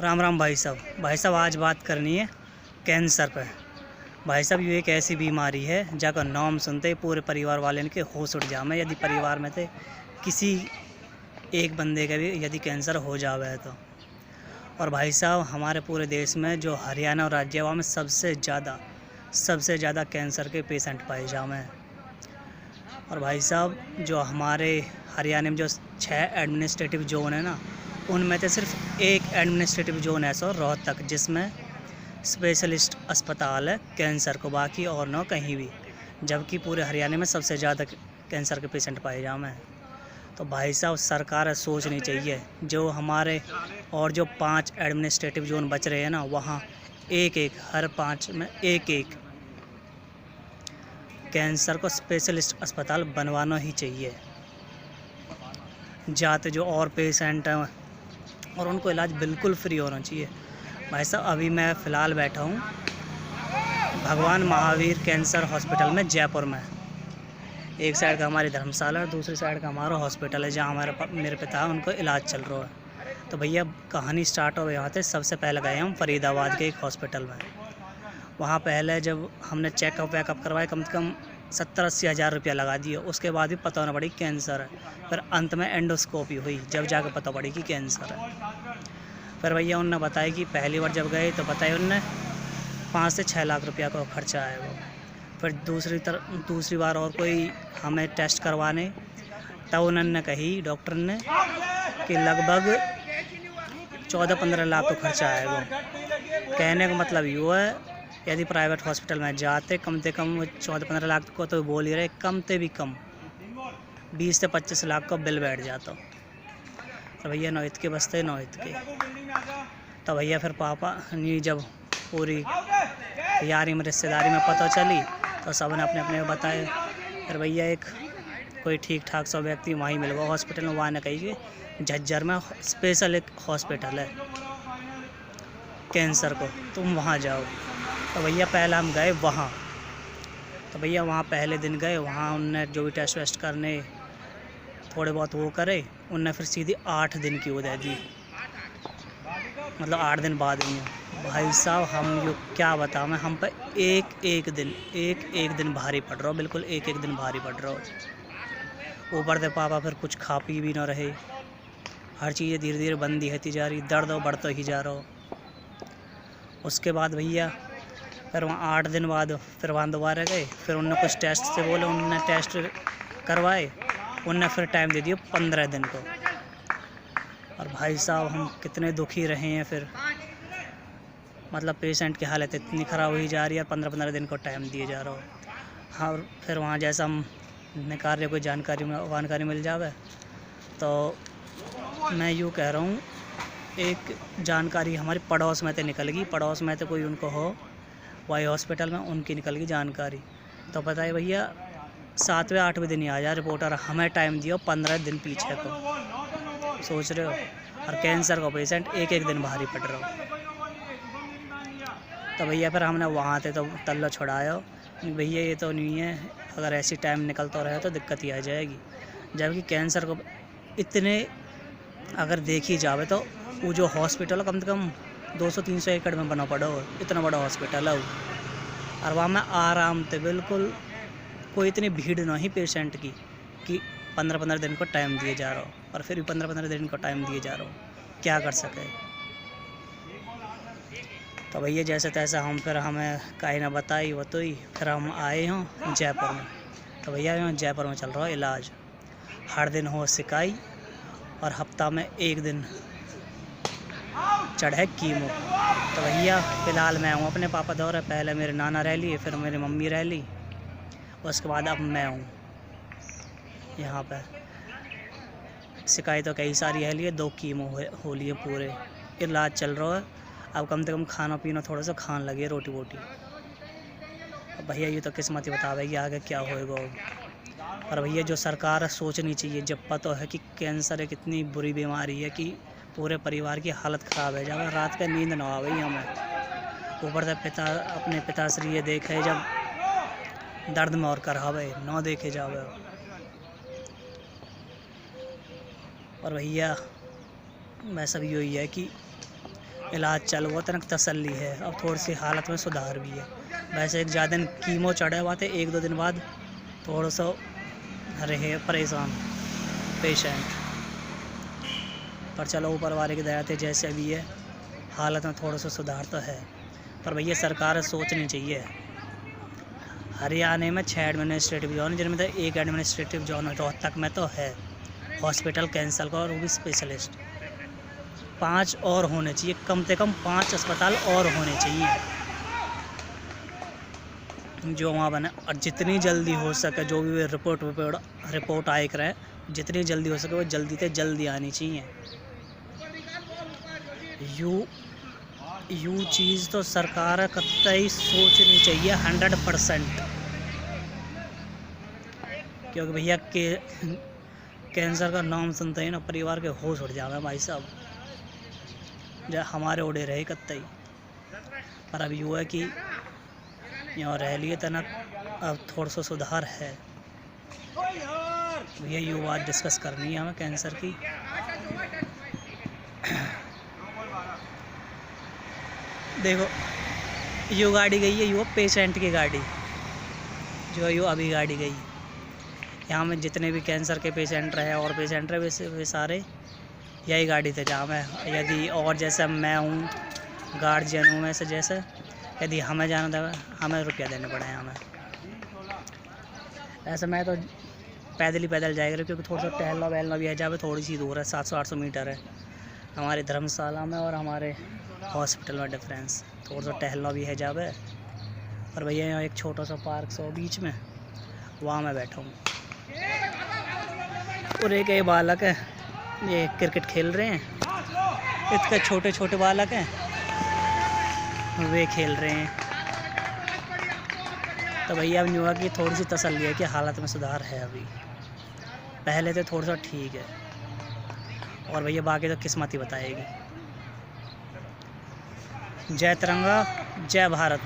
राम राम भाई साहब आज बात करनी है कैंसर पर। भाई साहब ये एक ऐसी बीमारी है जहाँ नाम सुनते ही पूरे परिवार वाले के होश उठ जावे। यदि परिवार में से किसी एक बंदे का भी यदि कैंसर हो जावे है तो। और भाई साहब हमारे पूरे देश में जो हरियाणा और राज्य वहाँ में सबसे ज़्यादा कैंसर के पेशेंट पाए जावे हैं। और भाई साहब जो हमारे हरियाणा में जो 6 एडमिनिस्ट्रेटिव जोन है ना, उनमें से सिर्फ एक एडमिनिस्ट्रेटिव जोन है सो रोहतक, जिसमें स्पेशलिस्ट अस्पताल है कैंसर को, बाकी और न कहीं भी। जबकि पूरे हरियाणा में सबसे ज़्यादा कैंसर के पेशेंट पाए जावे हैं। तो भाई साहब सरकार सोचनी चाहिए जो हमारे और जो 5 एडमिनिस्ट्रेटिव जोन बच रहे हैं ना, वहाँ हर 5 में एक कैंसर को स्पेशलिस्ट अस्पताल बनवाना ही चाहिए। जाते जो और पेशेंट हैं और उनको इलाज बिल्कुल फ्री होना चाहिए। भाई साहब अभी मैं फ़िलहाल बैठा हूँ भगवान महावीर कैंसर हॉस्पिटल में जयपुर में। एक साइड का हमारी धर्मशाला है, दूसरी साइड का हमारा हॉस्पिटल है जहाँ मेरे पिता है, उनको इलाज चल रहा है। तो भैया कहानी स्टार्ट हो यहाँ से। सबसे पहले गए हम फरीदाबाद के एक हॉस्पिटल में। वहाँ पहले जब हमने चेकअप वेकअप करवाए, कम से कम 70-80 हज़ार रुपया लगा दिए। उसके बाद भी पता ना पड़ी कैंसर है। फिर अंत में एंडोस्कोपी हुई, जब जाकर पता पड़ी कि कैंसर है। फिर भैया उनने बताया कि पहली बार जब गए तो बताया उनने 5 से 6 लाख रुपया का खर्चा आएगा। फिर दूसरी बार और कोई हमें टेस्ट करवाने, तब उन्होंने कही डॉक्टर ने कि लगभग 14-15 लाख का खर्चा आएगा। कहने का मतलब ये है यदि प्राइवेट हॉस्पिटल में जाते कम से कम 14-15 लाख को तो बोल ही रहे, कम से भी कम 20 से 25 लाख का बिल बैठ जाता। तो भैया नौहित के बसते नौहित के। तो भैया फिर पापा ने जब पूरी यारी में रिश्तेदारी में पता चली तो सबने अपने अपने बताए। फिर भैया एक कोई ठीक ठाक सा व्यक्ति वहीं मिल गया हॉस्पिटल में। वहाँ ने कही कि झज्जर में स्पेशल एक हॉस्पिटल है कैंसर को, तुम वहाँ जाओ। तो भैया पहले हम गए वहाँ। तो भैया वहाँ पहले दिन गए, वहाँ उनने जो भी टेस्ट वेस्ट करने थोड़े बहुत वो करे, उनने फिर सीधी 8 दिन की वो दे दी, मतलब 8 दिन बाद ही। भाई साहब हम जो क्या बताओ मैं, हम पर एक दिन भारी पड़ रहा हो, बिल्कुल एक दिन भारी पड़ रहा हो। ऊपर से पापा फिर कुछ खा पी भी ना रहे, हर चीज़ें धीरे धीरे बंद ही होती जा रही, दर्द बढ़ता ही जा रहा हो। उसके बाद भैया फिर वहाँ 8 दिन बाद फिर वहाँ दोबारा गए। फिर उनने कुछ टेस्ट से बोले, उनने टेस्ट करवाए, उनने फिर टाइम दे दिया 15 दिन को। और भाई साहब हम कितने दुखी रहे हैं। फिर मतलब पेशेंट की हालत इतनी ख़राब हुई जा रही है, 15-15 दिन को टाइम दिए जा रहा हो। हाँ फिर वहाँ जैसा हम निकाल रहे कोई जानकारी मिल जावे तो मैं यूँ कह रहा हूँ, एक जानकारी हमारी पड़ोस में तो निकल गई, पड़ोस में तो कोई उनको हो वही हॉस्पिटल में, उनकी निकल गई जानकारी। तो पता है भैया 7वें 8वें दिन ही आ जाए रिपोर्टर, हमें टाइम दियो 15 दिन पीछे को। सोच रहे हो, और कैंसर का पेशेंट एक दिन भारी पड़ रहा हो। तो भैया फिर हमने वहाँ थे तो तल्ला छुड़ाया, भैया ये तो नहीं है, अगर ऐसी टाइम निकलता रहे तो दिक्कत ही आ जाएगी। जबकि कैंसर को इतने अगर देखी जावे तो वो जो हॉस्पिटल कम से कम 200-300 एकड़ में बना पड़ा हो, इतना बड़ा हॉस्पिटल है वो। और वहाँ में आराम से बिल्कुल कोई इतनी भीड़ नहीं पेशेंट की कि 15-15 दिन को टाइम दिए जा रहा हो। और फिर भी 15-15 दिन को टाइम दिए जा रहा हो, क्या कर सके। तो भैया जैसे तैसे हम फिर हमें काई ना बताई वो तो ही फिर हम आए हों जयपुर में। तो भैया यहाँ जयपुर में चल रहा है इलाज, हर दिन हो सिकाई और हफ्ता में 1 दिन चढ़े कीमो। तो भैया फ़िलहाल मैं हूँ अपने पापा दौरे, पहले मेरे नाना रह लिए, फिर मेरी मम्मी रह ली, उसके बाद अब मैं हूँ यहाँ पे। शिकायत तो कई सारी है लिए, 2 कीमो हो लिए, पूरे इलाज चल रहा है। अब कम से कम खाना पीना थोड़ा सा खाने लगे, रोटी वोटी। अब भैया ये तो किस्मत ही बतावेगी आगे क्या होएगा। और भैया जो सरकार सोचनी चाहिए, जब पता है कि कैंसर एक इतनी बुरी बीमारी है कि पूरे परिवार की हालत ख़राब है, जब रात का नींद ना आवे हमें। ऊपर से अपने पिताश्री ये देखे जब दर्द में और करावे ना देखे जावे। और भैया मैं सब यही है कि इलाज चल हुआ तनक तसल्ली है, अब थोड़ी सी हालत में सुधार भी है। वैसे एक ज़्यादा दिन कीमो चढ़े हुआ थे, 1-2 दिन बाद थोड़ा सा रहे परेशान पेशेंट, पर चलो ऊपर वाले की दया थे जैसे भी है हालत में थोड़ा सा सुधार तो है। पर भैया सरकार सोचनी चाहिए। हरियाणा में 6 एडमिनिस्ट्रेटिव जोन, जिनमें तो एक एडमिनिस्ट्रेटिव जोन रोहतक में तो है हॉस्पिटल कैंसर का, और वो भी स्पेशलिस्ट। 5 और होने चाहिए, कम से कम 5 अस्पताल और होने चाहिए जो वहाँ बने। और जितनी जल्दी हो सके जो भी रिपोर्ट आए करे, जितनी जल्दी हो सके वो जल्दी से जल्दी आनी चाहिए। यू चीज़ तो सरकार कतई सोचनी चाहिए 100%, क्योंकि भैया कैंसर का नाम सुनते ही ना परिवार के होश उड़ जावे भाई साहब, जो हमारे उड़े रहे कतई। पर अब यूँ है कि यहाँ रह लिए तना, अब थोड़ा सा सुधार है भैया। यू बात डिस्कस करनी है हमें कैंसर की। देखो यू गाड़ी गई है, यू पेशेंट की गाड़ी, जो यू अभी गाड़ी गई। यहाँ में जितने भी कैंसर के पेशेंट रहे और पेशेंट रहे वे सारे यही गाड़ी थे जहाँ में, यदि और जैसे मैं हूँ गार्जियन हूँ, वैसे जैसे यदि हमें जाना था हमें रुपया देने पड़े हमें। ऐसे मैं तो पैदल जाएगा, क्योंकि थोड़ा सा टहलना वहलना भी है, जहाँ पे थोड़ी सी दूर है, 700-800 मीटर है हमारी धर्मशाला में और हमारे हॉस्पिटल में डिफरेंस। थोड़ा सा टहलना भी है जहाँ पे। और भैया यहाँ एक छोटा सा पार्क सा बीच में, वहाँ मैं बैठा हूँ। और एक ये बालक है, ये क्रिकेट खेल रहे हैं, इतने छोटे छोटे बालक हैं, वे खेल रहे हैं। तो भैया अब न्यूआ की थोड़ी सी तसल्ली है कि हालत में सुधार है अभी, पहले तो थोड़ा सा ठीक है। और भैया बाकी तो किस्मत ही बताएगी। जय तिरंगा, जय भारत।